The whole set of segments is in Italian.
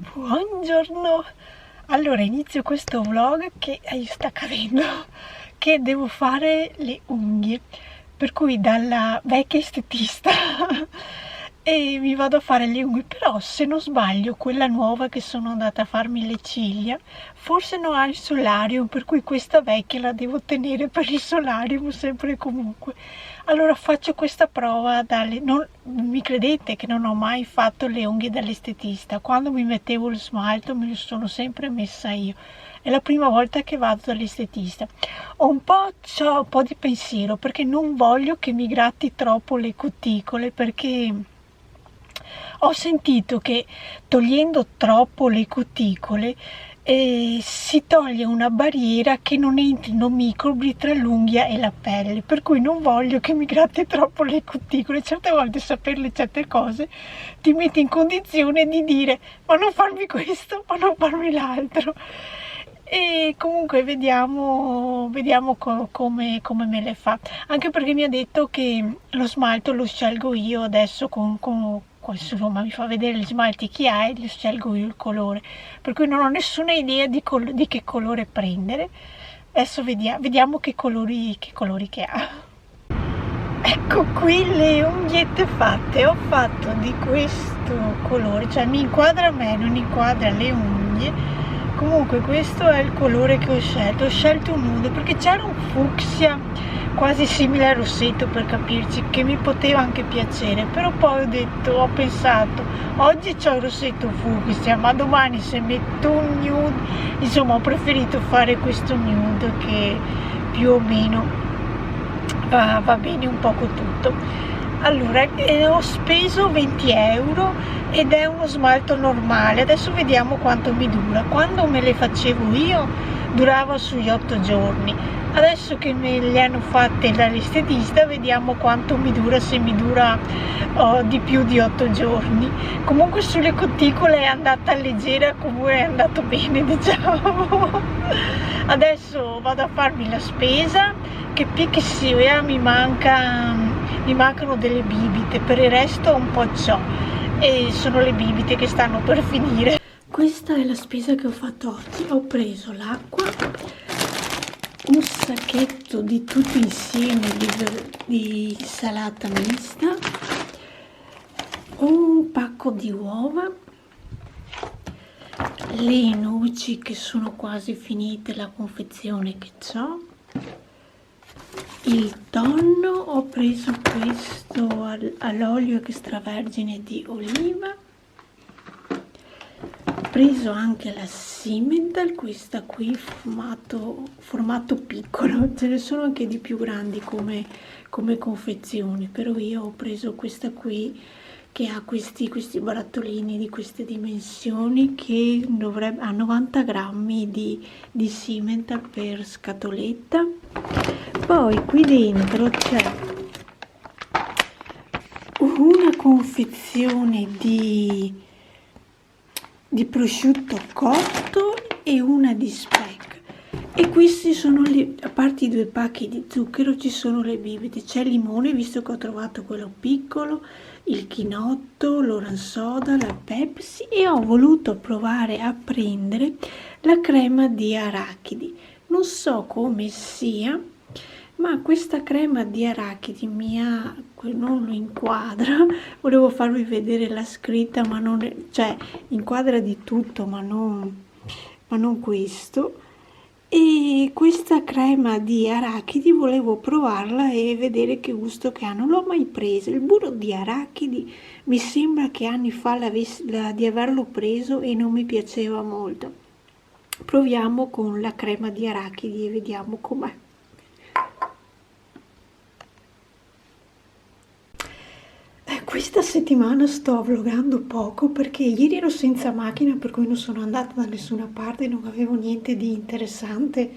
Buongiorno! Allora inizio questo vlog che sta cadendo, che devo fare le unghie, per cui dalla vecchia estetista e mi vado a fare le unghie, però se non sbaglio quella nuova che sono andata a farmi le ciglia forse non ha il solarium, per cui questa vecchia la devo tenere per il solarium sempre e comunque. Allora faccio questa prova non mi credete che non ho mai fatto le unghie dall'estetista. Quando mi mettevo lo smalto me lo sono sempre messa io. È la prima volta che vado dall'estetista. C'ho un po' di pensiero perché non voglio che mi gratti troppo le cuticole, perché ho sentito che togliendo troppo le cuticole si toglie una barriera che non entrino microbi tra l'unghia e la pelle, per cui non voglio che mi gratti troppo le cuticole. Certe volte saperle certe cose ti mette in condizione di dire ma non farmi questo, ma non farmi l'altro. E comunque vediamo come me le fa, anche perché mi ha detto che lo smalto lo scelgo io adesso insomma mi fa vedere gli smalti che ha e li scelgo io il colore, per cui non ho nessuna idea di che colore prendere. Adesso vediamo che colori che ha. Ecco qui le unghiette fatte. Ho fatto di questo colore, cioè mi inquadra a me, non inquadra le unghie. Comunque questo è il colore che ho scelto un nude perché c'era un fucsia quasi simile al rossetto, per capirci, che mi poteva anche piacere, però poi ho pensato oggi c'ho il rossetto fucsia, ma domani se metto un nude, insomma ho preferito fare questo nude che più o meno va bene un poco tutto. Allora ho speso 20 euro ed è uno smalto normale. Adesso vediamo quanto mi dura. Quando me le facevo io durava sugli 8 giorni, adesso che me le hanno fatte dall'estetista vediamo quanto mi dura, se mi dura di più di 8 giorni. Comunque sulle cuticole è andata leggera, comunque è andato bene, diciamo. Adesso vado a farmi la spesa, che sia mi mancano delle bibite, per il resto un po' ciò, e sono le bibite che stanno per finire. Questa è la spesa che ho fatto oggi. Ho preso l'acqua, un sacchetto di tutto insieme di insalata mista, un pacco di uova, le noci che sono quasi finite, la confezione che ho, il tonno, ho preso questo all'olio extravergine di oliva, ho preso anche la Simmental, questa qui formato piccolo, ce ne sono anche di più grandi come confezioni, però io ho preso questa qui che ha questi barattolini di queste dimensioni, che ha 90 grammi di Simmental per scatoletta. Poi qui dentro c'è una confezione di prosciutto cotto e una di speck, e questi sono a parte i 2 pacchi di zucchero ci sono le bibite. C'è il limone, visto che ho trovato quello piccolo, il chinotto, l'oransoda, la Pepsi, e ho voluto provare a prendere la crema di arachidi. Non so come sia, ma questa crema di arachidi non lo inquadra. Volevo farvi vedere la scritta, ma cioè inquadra di tutto, ma non questo. E questa crema di arachidi volevo provarla e vedere che gusto che ha. Non l'ho mai presa. Il burro di arachidi mi sembra che anni fa di averlo preso e non mi piaceva molto. Proviamo con la crema di arachidi e vediamo com'è. Questa settimana sto vlogando poco perché ieri ero senza macchina, per cui non sono andata da nessuna parte, non avevo niente di interessante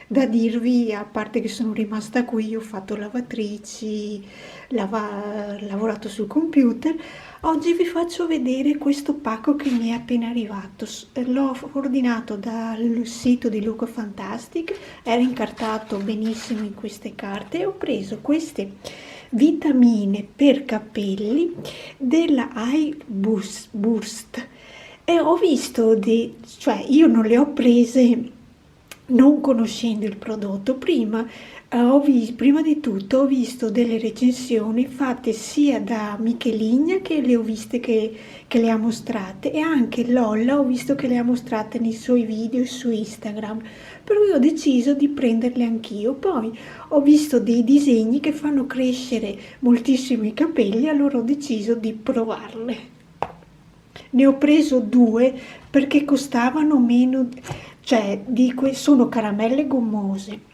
da dirvi, a parte che sono rimasta qui, ho fatto lavatrici, lavorato sul computer. Oggi vi faccio vedere questo pacco che mi è appena arrivato. L'ho ordinato dal sito di Luca Fantastic, era incartato benissimo in queste carte. Ho preso queste vitamine per capelli della Eye Burst e ho visto cioè io non le ho prese non conoscendo il prodotto. Prima di tutto ho visto delle recensioni fatte sia da Micheligna, che le ho viste che le ha mostrate, e anche Lolla ho visto che le ha mostrate nei suoi video su Instagram, per cui ho deciso di prenderle anch'io. Poi ho visto dei disegni che fanno crescere moltissimo i capelli, allora ho deciso di provarle. Ne ho preso due perché costavano meno, cioè sono caramelle gommose.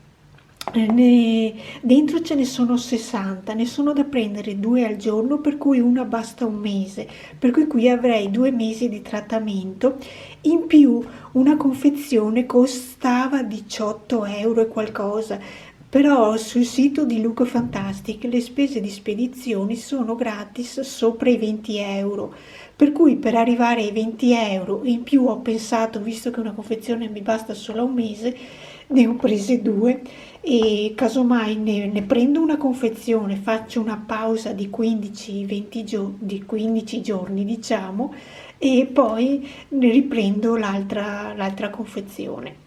Dentro ce ne sono 60, ne sono da prendere due al giorno, per cui una basta un mese, per cui qui avrei 2 mesi di trattamento. In più una confezione costava 18 euro e qualcosa, però sul sito di Look Fantastic le spese di spedizione sono gratis sopra i 20 euro, per cui per arrivare ai 20 euro in più ho pensato, visto che una confezione mi basta solo un mese, ne ho prese due, e casomai ne prendo una confezione, faccio una pausa di 15 giorni diciamo, e poi ne riprendo l'altra confezione.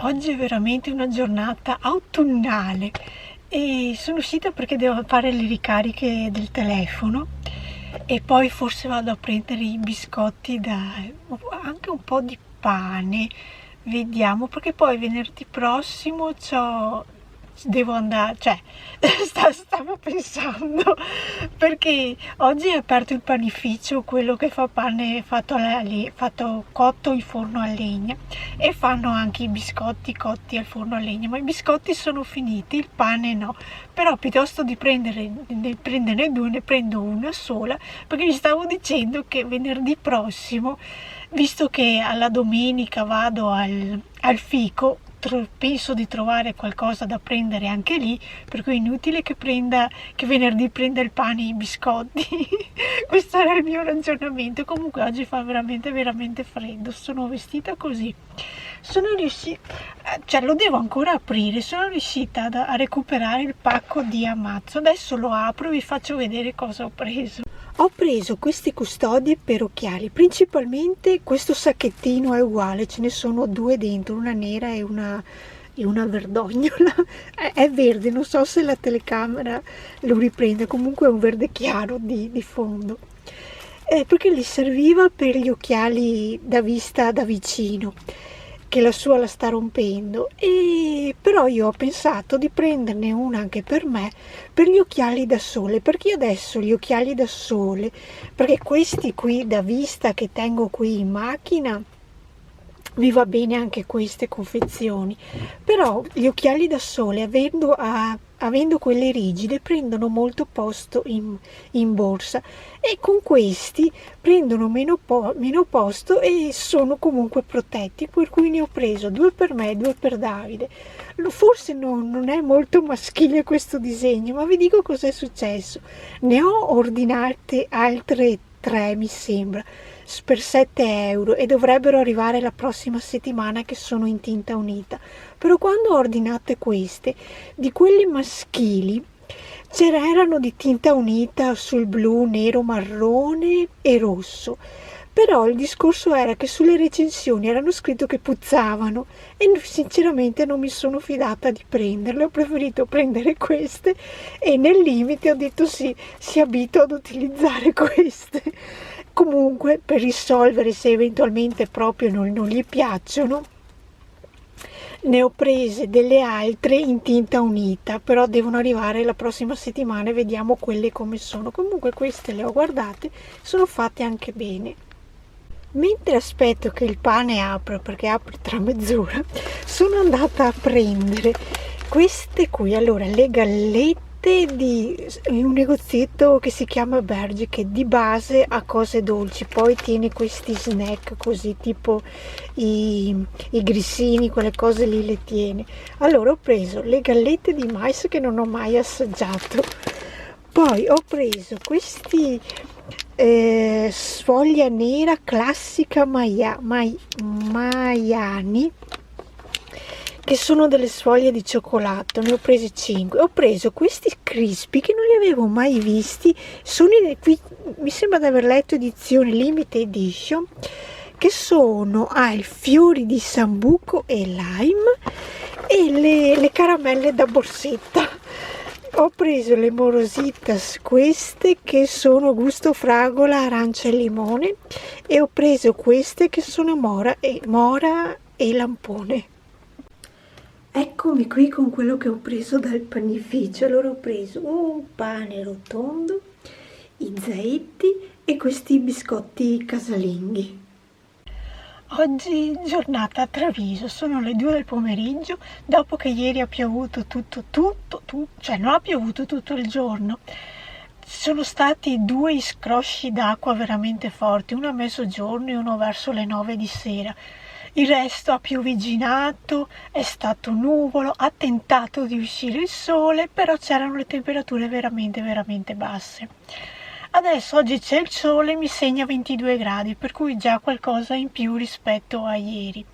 Oggi è veramente una giornata autunnale e sono uscita perché devo fare le ricariche del telefono, e poi forse vado a prendere i biscotti, anche un po' di pane, vediamo, perché poi venerdì prossimo devo andare, cioè stavo pensando, perché oggi è aperto il panificio, quello che fa pane fatto cotto in forno a legna, e fanno anche i biscotti cotti al forno a legna, ma i biscotti sono finiti, il pane no. Però piuttosto di prenderne due, ne prendo una sola, perché vi stavo dicendo che venerdì prossimo, visto che alla domenica vado al Fico, penso di trovare qualcosa da prendere anche lì, per cui è inutile che venerdì prenda il pane e i biscotti. Questo era il mio ragionamento. Comunque oggi fa veramente veramente freddo, sono vestita così. Sono riuscita, cioè lo devo ancora aprire, sono riuscita a recuperare il pacco di Amazon. Adesso lo apro e vi faccio vedere cosa ho preso. Ho preso queste custodie per occhiali, principalmente questo sacchettino è uguale, ce ne sono due dentro, una nera e una verdognola. È verde, non so se la telecamera lo riprende, comunque è un verde chiaro di fondo. Perché gli serviva per gli occhiali da vista da vicino, che la sua la sta rompendo, e però io ho pensato di prenderne una anche per me, per gli occhiali da sole, perché io adesso gli occhiali da sole, perché questi qui da vista che tengo qui in macchina, mi va bene anche queste confezioni, però gli occhiali da sole, avendo quelle rigide, prendono molto posto in borsa, e con questi prendono meno posto e sono comunque protetti, per cui ne ho preso due per me e due per Davide. Forse non è molto maschile questo disegno, ma vi dico cos'è successo. Ne ho ordinate altre 3, mi sembra, per 7 euro, e dovrebbero arrivare la prossima settimana, che sono in tinta unita. Però quando ho ordinato queste, di quelli maschili, erano di tinta unita sul blu, nero, marrone e rosso. Però il discorso era che sulle recensioni erano scritto che puzzavano, e sinceramente non mi sono fidata di prenderle, ho preferito prendere queste, e nel limite ho detto sì, si abitua ad utilizzare queste. Comunque, per risolvere, se eventualmente proprio non gli piacciono, ne ho prese delle altre in tinta unita, però devono arrivare la prossima settimana e vediamo quelle come sono. Comunque queste le ho guardate, sono fatte anche bene. Mentre aspetto che il pane apra, perché apre tra mezz'ora, sono andata a prendere queste qui. Allora, le gallette in un negozietto che si chiama Berge, che di base ha cose dolci, poi tiene questi snack così, tipo i grissini, quelle cose lì le tiene. Allora ho preso le gallette di mais, che non ho mai assaggiato, poi ho preso questi sfoglia nera classica Maiani, che sono delle sfoglie di cioccolato. Ne ho presi 5. Ho preso questi crispy che non li avevo mai visti, sono qui, mi sembra di aver letto edizione limited edition, che sono il fiori di sambuco e lime e le caramelle da borsetta. Ho preso le morositas, queste che sono gusto fragola, arancia e limone, e ho preso queste che sono mora e lampone. Eccomi qui con quello che ho preso dal panificio. Allora ho preso un pane rotondo, i zaetti e questi biscotti casalinghi. Oggi giornata a Treviso, sono le 2 del pomeriggio, dopo che ieri ha piovuto cioè non ha piovuto tutto il giorno. Ci sono stati 2 scrosci d'acqua veramente forti, uno a mezzogiorno e uno verso le 9 di sera. Il resto ha piovigginato, è stato nuvolo, ha tentato di uscire il sole, però c'erano le temperature veramente basse. Adesso oggi c'è il sole, mi segna 22 gradi, per cui già qualcosa in più rispetto a ieri.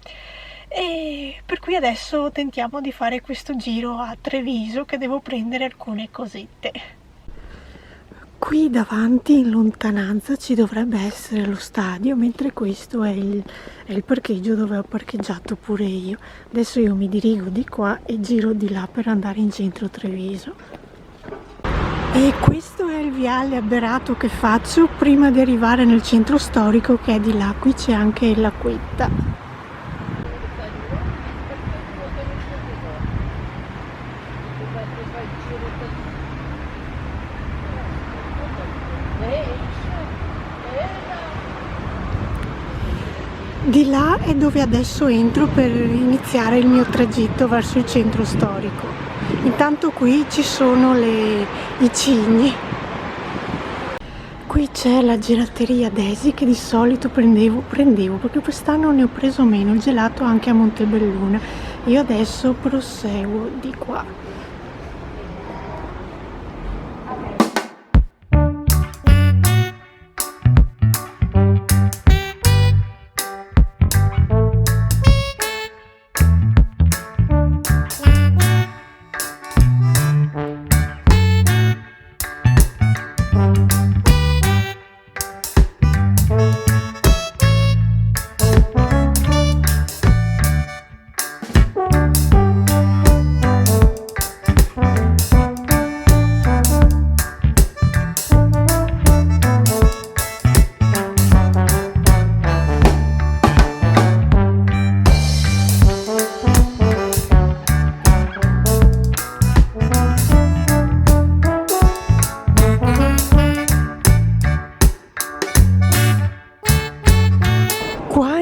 E per cui adesso tentiamo di fare questo giro a Treviso, che devo prendere alcune cosette. Qui davanti in lontananza ci dovrebbe essere lo stadio, mentre questo è il parcheggio dove ho parcheggiato pure io. Adesso io mi dirigo di qua e giro di là per andare in centro Treviso. E questo è il viale abberato che faccio prima di arrivare nel centro storico, che è di là. Qui c'è anche l'acquetta. Di là è dove adesso entro per iniziare il mio tragitto verso il centro storico. Intanto qui ci sono i cigni. Qui c'è la gelateria Desi che di solito prendevo perché quest'anno ne ho preso meno, il gelato anche a Montebelluna. Io adesso proseguo di qua.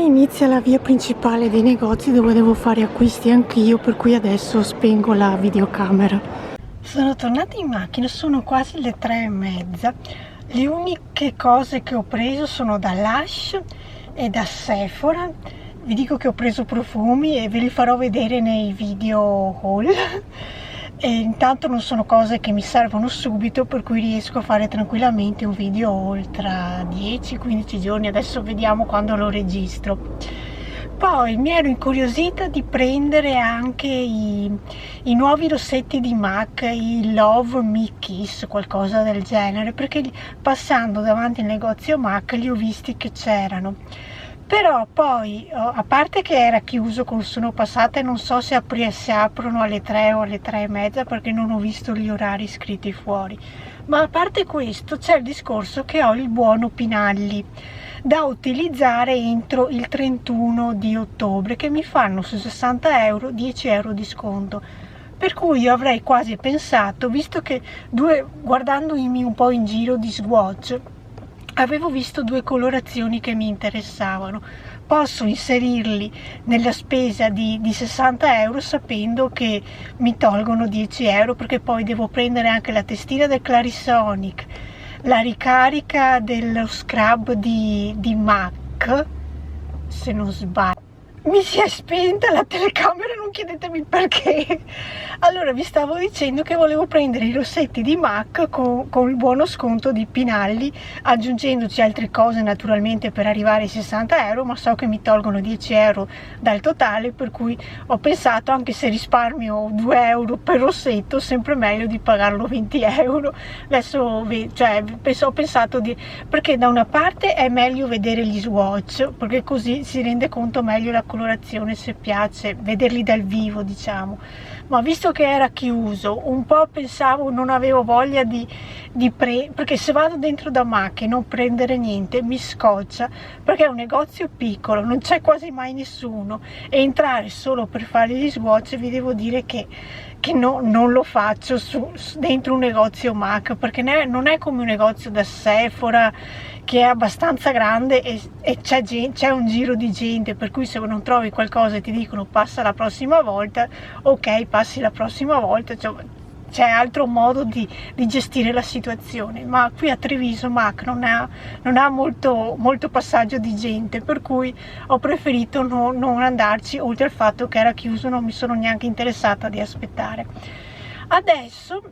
Inizia la via principale dei negozi dove devo fare acquisti anch'io, per cui adesso spengo la videocamera. Sono tornata in macchina, sono quasi le 3:30. Le uniche cose che ho preso sono da Lush e da Sephora. Vi dico che ho preso profumi e ve li farò vedere nei video haul. E intanto non sono cose che mi servono subito, per cui riesco a fare tranquillamente un video haul tra 10-15 giorni. Adesso vediamo quando lo registro. Poi mi ero incuriosita di prendere anche i nuovi rossetti di MAC, i Love Me Kiss, qualcosa del genere, perché passando davanti al negozio MAC li ho visti che c'erano. Però poi, a parte che era chiuso, sono passata e non so se aprono alle 3 o alle 3:30, perché non ho visto gli orari scritti fuori. Ma a parte questo c'è il discorso che ho il buono Pinalli da utilizzare entro il 31 di ottobre, che mi fanno su 60 euro 10 euro di sconto. Per cui io avrei quasi pensato, visto che guardandomi un po' in giro di Swatch, avevo visto 2 colorazioni che mi interessavano. Posso inserirli nella spesa di 60 euro sapendo che mi tolgono 10 euro, perché poi devo prendere anche la testina del Clarisonic, la ricarica dello scrub di MAC, se non sbaglio, mi si è spenta la telecamera, non chiedetemi perché. Allora vi stavo dicendo che volevo prendere i rossetti di MAC con il buono sconto di Pinalli, aggiungendoci altre cose naturalmente per arrivare ai 60 euro, ma so che mi tolgono 10 euro dal totale, per cui ho pensato, anche se risparmio 2 euro per rossetto, sempre meglio di pagarlo 20 euro. Adesso cioè, ho pensato perché da una parte è meglio vedere gli swatch, perché così si rende conto meglio la colorazione, se piace vederli dal vivo, diciamo. Ma visto che era chiuso, un po' pensavo, non avevo voglia perché se vado dentro da MAC e non prendere niente mi scoccia, perché è un negozio piccolo, non c'è quasi mai nessuno, e entrare solo per fare gli swatch vi devo dire che non lo faccio dentro un negozio MAC, perché non è come un negozio da Sephora che è abbastanza grande e c'è un giro di gente, per cui se non trovi qualcosa e ti dicono passa la prossima volta, ok, passi la prossima volta, cioè, c'è altro modo di gestire la situazione. Ma qui a Treviso MAC non ha molto passaggio di gente, per cui ho preferito non andarci, oltre al fatto che era chiuso non mi sono neanche interessata di aspettare. Adesso,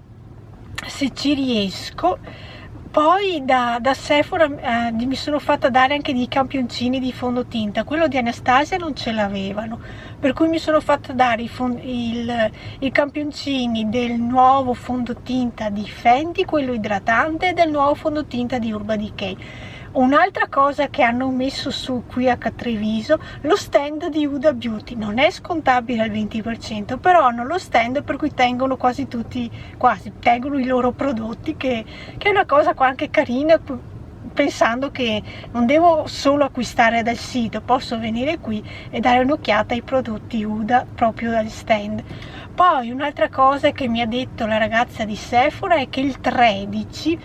se ci riesco, poi da Sephora mi sono fatta dare anche dei campioncini di fondotinta, quello di Anastasia non ce l'avevano, per cui mi sono fatta dare i campioncini del nuovo fondotinta di Fenty, quello idratante, e del nuovo fondotinta di Urban Decay. Un'altra cosa che hanno messo su qui a Treviso, lo stand di Huda Beauty, non è scontabile al 20%, però hanno lo stand per cui tengono tengono i loro prodotti, che è una cosa qua anche carina, pensando che non devo solo acquistare dal sito, posso venire qui e dare un'occhiata ai prodotti Huda proprio dal stand. Poi un'altra cosa che mi ha detto la ragazza di Sephora è che il 13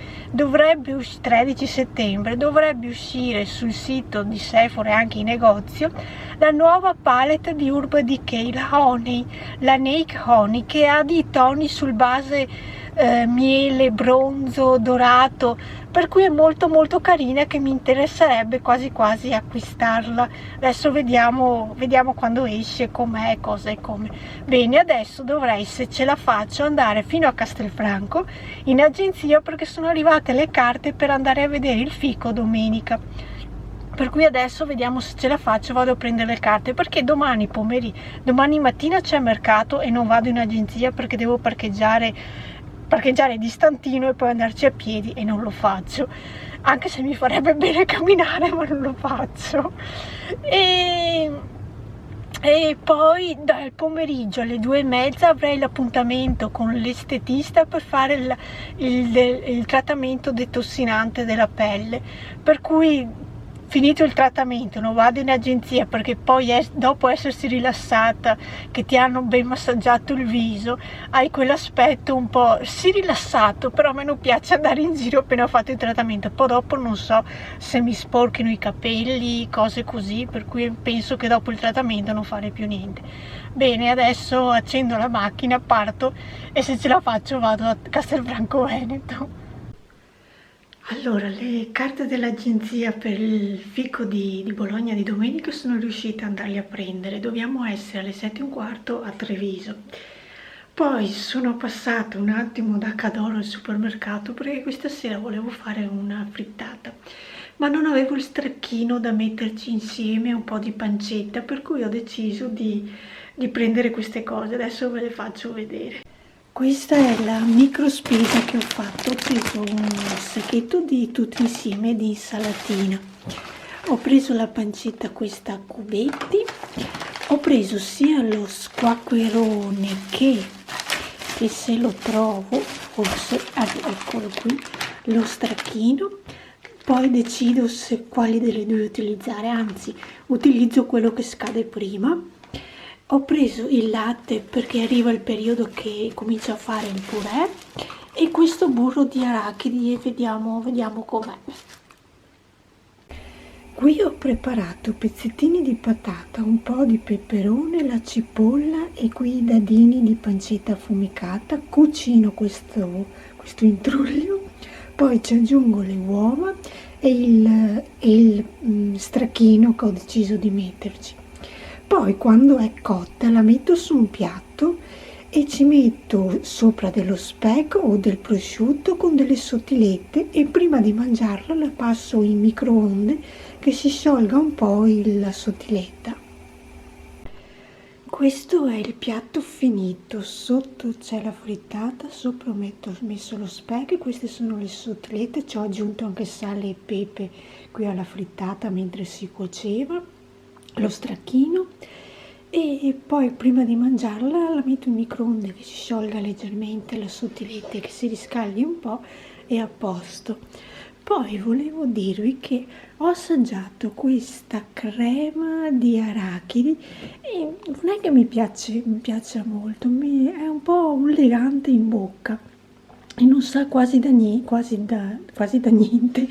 settembre dovrebbe uscire sul sito di Sephora e anche in negozio la nuova palette di Urban Decay, la Naked Honey, che ha dei toni sul base miele, bronzo, dorato, per cui è molto carina, che mi interesserebbe quasi acquistarla. Adesso vediamo quando esce, com'è, cosa e come. Bene, adesso dovrei, se ce la faccio, andare fino a Castelfranco in agenzia, perché sono arrivate le carte per andare a vedere il fico domenica. Per cui adesso vediamo se ce la faccio, vado a prendere le carte, perché domani mattina c'è mercato e non vado in agenzia perché devo parcheggiare distantino e poi andarci a piedi, e non lo faccio, anche se mi farebbe bene camminare, ma non lo faccio. E poi dal pomeriggio alle 2:30 avrei l'appuntamento con l'estetista per fare il trattamento detossinante della pelle, per cui finito il trattamento non vado in agenzia, perché poi dopo essersi rilassata, che ti hanno ben massaggiato il viso, hai quell'aspetto un po' sì rilassato, però a me non piace andare in giro appena ho fatto il trattamento, poi dopo non so se mi sporchino i capelli, cose così, per cui penso che dopo il trattamento non fare più niente. Bene, adesso accendo la macchina, parto e se ce la faccio vado a Castelfranco Veneto. Allora, le carte dell'agenzia per il fico di Bologna di domenica sono riuscita ad andarle a prendere. Dobbiamo essere alle 7:15 a Treviso. Poi sono passata un attimo da Cadoro al supermercato, perché questa sera volevo fare una frittata, ma non avevo il stracchino da metterci insieme, un po' di pancetta, per cui ho deciso di prendere queste cose. Adesso ve le faccio vedere. Questa è la micro spesa che ho fatto. Ho preso un sacchetto di tutti insieme di insalatina, ho preso la pancetta questa a cubetti, ho preso sia lo squacquerone che se lo trovo, forse, eccolo qui, lo stracchino. Poi decido quali delle due utilizzare, anzi utilizzo quello che scade prima. Ho preso il latte perché arriva il periodo che comincio a fare il purè, e questo burro di arachidi, e vediamo com'è. Qui ho preparato pezzettini di patata, un po' di peperone, la cipolla e qui i dadini di pancetta affumicata. Cucino questo intrullio, poi ci aggiungo le uova e il stracchino che ho deciso di metterci. Poi quando è cotta la metto su un piatto e ci metto sopra dello speck o del prosciutto con delle sottilette e prima di mangiarla la passo in microonde che si sciolga un po' la sottiletta. Questo è il piatto finito, sotto c'è la frittata, sopra ho messo lo speck e queste sono le sottilette, ci ho aggiunto anche sale e pepe qui alla frittata mentre si cuoceva, lo stracchino, e poi prima di mangiarla la metto in microonde che si sciolga leggermente la sottilette, che si riscaldi un po' e a posto. Poi volevo dirvi che ho assaggiato questa crema di arachidi e non è che mi piaccia molto, è un po' elegante in bocca e non sa quasi da niente,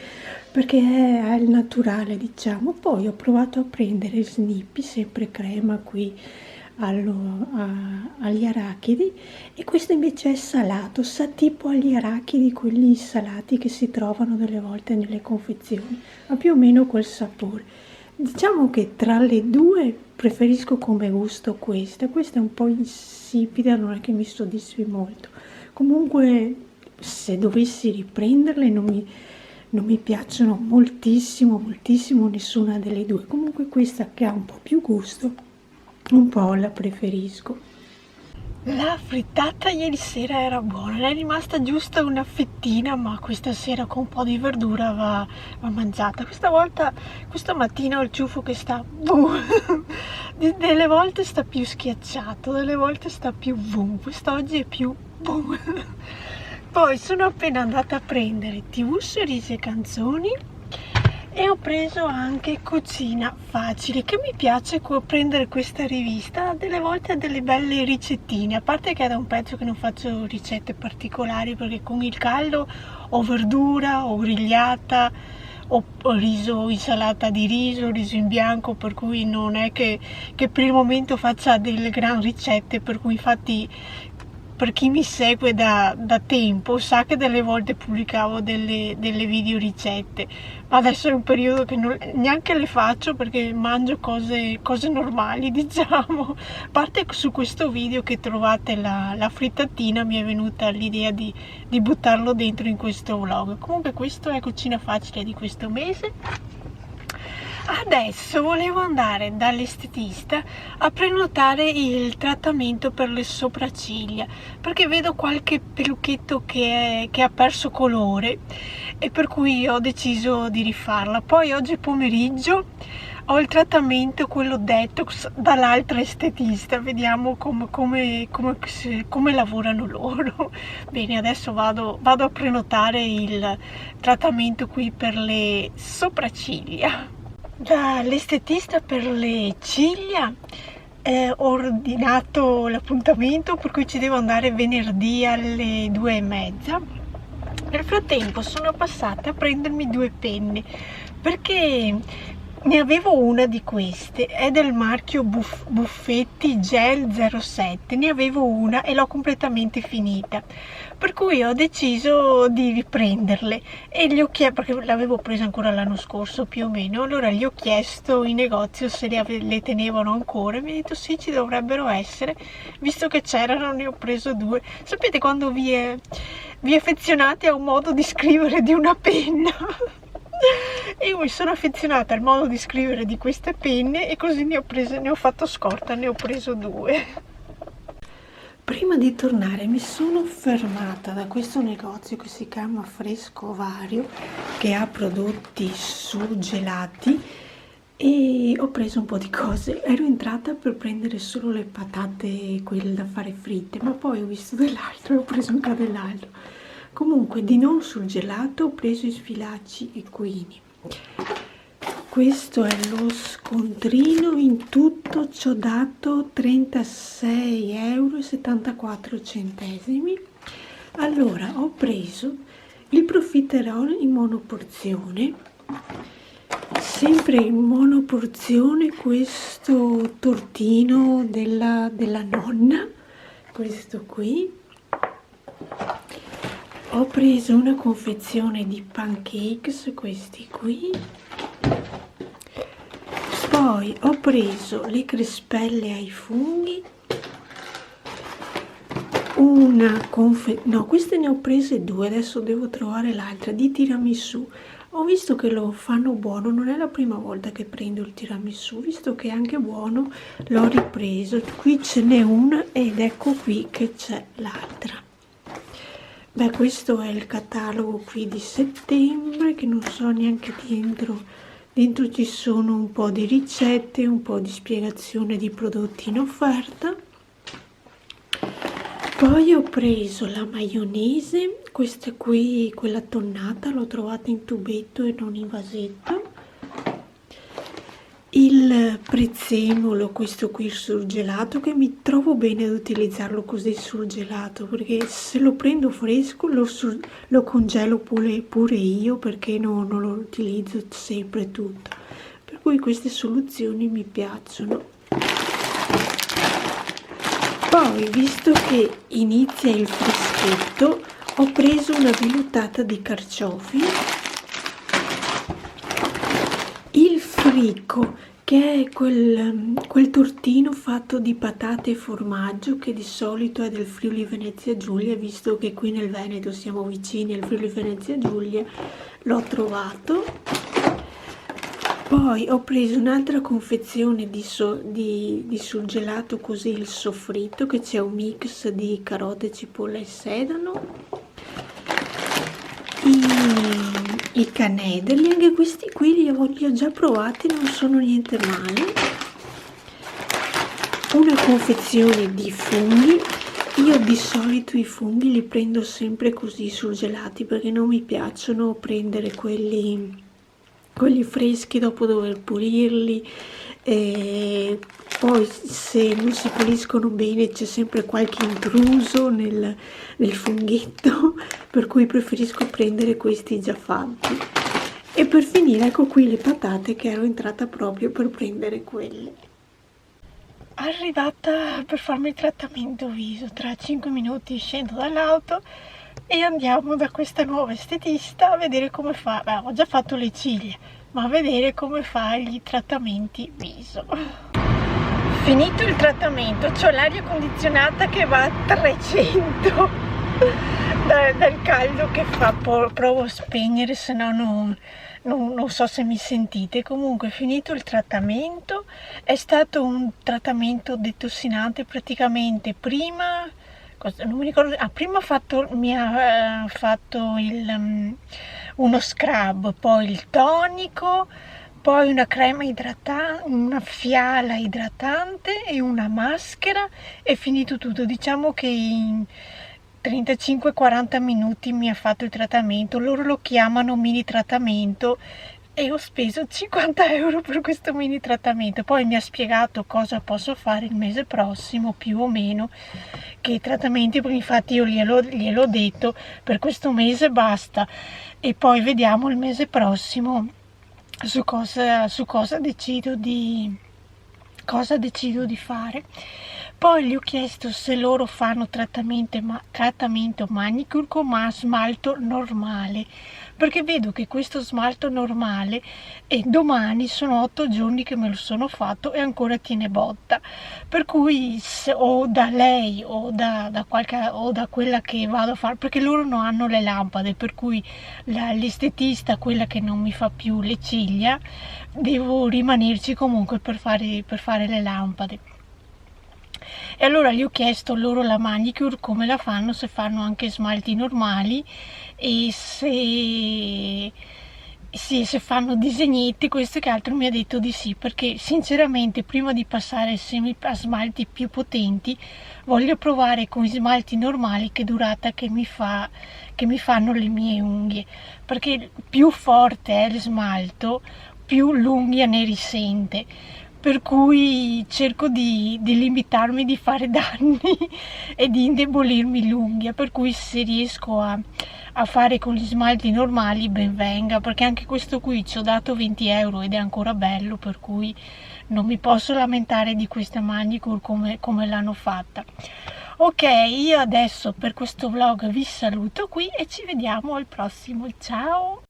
perché è il naturale, diciamo. Poi ho provato a prendere Snippy, sempre crema qui agli arachidi, e questo invece è salato, sa tipo agli arachidi quelli salati che si trovano delle volte nelle confezioni, ha più o meno quel sapore. Diciamo che tra le due preferisco come gusto questa è un po' insipida, non è che mi soddisfi molto. Comunque se dovessi riprenderle non mi piacciono moltissimo nessuna delle due. Comunque questa, che ha un po' più gusto, un po' la preferisco. La frittata ieri sera era buona, ne è rimasta giusta una fettina, ma questa sera con un po' di verdura va mangiata. Questa mattina ho il ciuffo che sta delle volte sta più schiacciato, delle volte sta più quest'oggi è più Poi sono appena andata a prendere TV, Sorrisi e Canzoni e ho preso anche Cucina Facile, che mi piace prendere questa rivista, delle volte ha delle belle ricettine, a parte che è da un pezzo che non faccio ricette particolari, perché con il caldo o verdura o grigliata o riso, insalata di riso in bianco, per cui non è che per il momento faccia delle gran ricette, per cui infatti per chi mi segue da tempo sa che delle volte pubblicavo delle video ricette, ma adesso è un periodo che neanche le faccio perché mangio cose normali, diciamo. A parte su questo video che trovate la frittatina, mi è venuta l'idea di buttarlo dentro in questo vlog. Comunque questo è Cucina Facile di questo mese. Adesso volevo andare dall'estetista a prenotare il trattamento per le sopracciglia, perché vedo qualche peluchetto che ha perso colore e per cui ho deciso di rifarla. Poi oggi pomeriggio ho il trattamento, quello detox, dall'altra estetista, vediamo come lavorano loro. Bene, adesso vado a prenotare il trattamento qui per le sopracciglia. Dall'estetista per le ciglia ho ordinato l'appuntamento, per cui ci devo andare venerdì alle 2:30. Nel frattempo sono passata a prendermi 2 penne, perché ne avevo una di queste, è del marchio Buffetti Gel 07, ne avevo una e l'ho completamente finita, per cui ho deciso di riprenderle e gli ho chiesto, perché l'avevo presa ancora l'anno scorso più o meno, allora gli ho chiesto in negozio se le tenevano ancora e mi ha detto sì, ci dovrebbero essere, visto che c'erano ne ho preso 2. Sapete quando vi affezionate a un modo di scrivere di una penna? Io mi sono affezionata al modo di scrivere di queste penne e così ne ho fatto scorta, ne ho preso 2. Prima di tornare mi sono fermata da questo negozio che si chiama Fresco Vario, che ha prodotti surgelati, e ho preso un po' di cose. Ero entrata per prendere solo le patate, quelle da fare fritte, ma poi ho visto dell'altro e ho preso anche dell'altro. Comunque di non surgelato ho preso i sfilacci equini. Questo è lo scontrino, in tutto ci ho dato 36,74 €. Allora ho preso il profiterol in monoporzione, sempre in monoporzione, questo tortino della nonna, questo qui. Ho preso una confezione di pancakes, questi qui. Poi ho preso le crespelle ai funghi, no, queste ne ho prese due, adesso devo trovare l'altra, di tiramisù. Ho visto che lo fanno buono, non è la prima volta che prendo il tiramisù, visto che è anche buono l'ho ripreso. Qui ce n'è una ed ecco qui che c'è l'altra. Beh, questo è il catalogo qui di settembre, che non so neanche dentro. Dentro ci sono un po' di ricette, un po' di spiegazione di prodotti in offerta. Poi ho preso la maionese, questa qui, quella tonnata, l'ho trovata in tubetto e non in vasetto. Il prezzemolo, questo qui surgelato, che mi trovo bene ad utilizzarlo così surgelato, perché se lo prendo fresco lo congelo pure io, perché non lo utilizzo sempre tutto. Per cui queste soluzioni mi piacciono. Poi, visto che inizia il freschetto, ho preso una vellutata di carciofi, il fricco, che è quel tortino fatto di patate e formaggio, che di solito è del Friuli Venezia Giulia, visto che qui nel Veneto siamo vicini al Friuli Venezia Giulia, l'ho trovato. Poi ho preso un'altra confezione di surgelato, così il soffritto, che c'è un mix di carote, cipolla e sedano. I canederli, anche questi qui li ho già provati, non sono niente male. Una confezione di funghi. Io di solito i funghi li prendo sempre così surgelati, perché non mi piacciono prendere quelli freschi dopo dover pulirli, e poi se non si puliscono bene c'è sempre qualche intruso nel funghetto, per cui preferisco prendere questi già fatti. E per finire ecco qui le patate, che ero entrata proprio per prendere quelle. Arrivata per farmi il trattamento viso, tra 5 minuti scendo dall'auto e andiamo da questa nuova estetista a vedere come fa. Beh, ho già fatto le ciglia, ma a vedere come fa gli trattamenti viso. Finito il trattamento, c'ho l'aria condizionata che va a 300 dal caldo che fa. Provo a spegnere, se no non so se mi sentite. Comunque, finito il trattamento, è stato un trattamento detossinante praticamente. Prima non mi ricordo, prima mi ha fatto uno scrub, poi il tonico, poi una crema idratante, una fiala idratante e una maschera, e finito tutto. Diciamo che in 35-40 minuti mi ha fatto il trattamento. Loro lo chiamano mini trattamento e ho speso 50 euro per questo mini trattamento. Poi mi ha spiegato cosa posso fare il mese prossimo, più o meno, che i trattamenti, perché infatti io gliel'ho detto, per questo mese basta, e poi vediamo il mese prossimo su cosa decido di fare. Poi gli ho chiesto se loro fanno trattamento manicure con smalto normale, perché vedo che questo smalto normale, e domani sono 8 giorni che me lo sono fatto e ancora tiene botta, per cui o da lei o da quella che vado a fare, perché loro non hanno le lampade, per cui l'estetista, quella che non mi fa più le ciglia, devo rimanerci comunque per fare le lampade. E allora gli ho chiesto loro la manicure come la fanno, se fanno anche smalti normali e se fanno disegnetti, questo che altro. Mi ha detto di sì, perché sinceramente prima di passare a smalti più potenti voglio provare con i smalti normali che durata che mi fanno le mie unghie, perché più forte è lo smalto più l'unghia ne risente, per cui cerco di limitarmi di fare danni e di indebolirmi l'unghia, per cui se riesco a fare con gli smalti normali ben venga, perché anche questo qui ci ho dato 20 euro ed è ancora bello, per cui non mi posso lamentare di questa manicure come l'hanno fatta. Ok, io adesso per questo vlog vi saluto qui e ci vediamo al prossimo, ciao!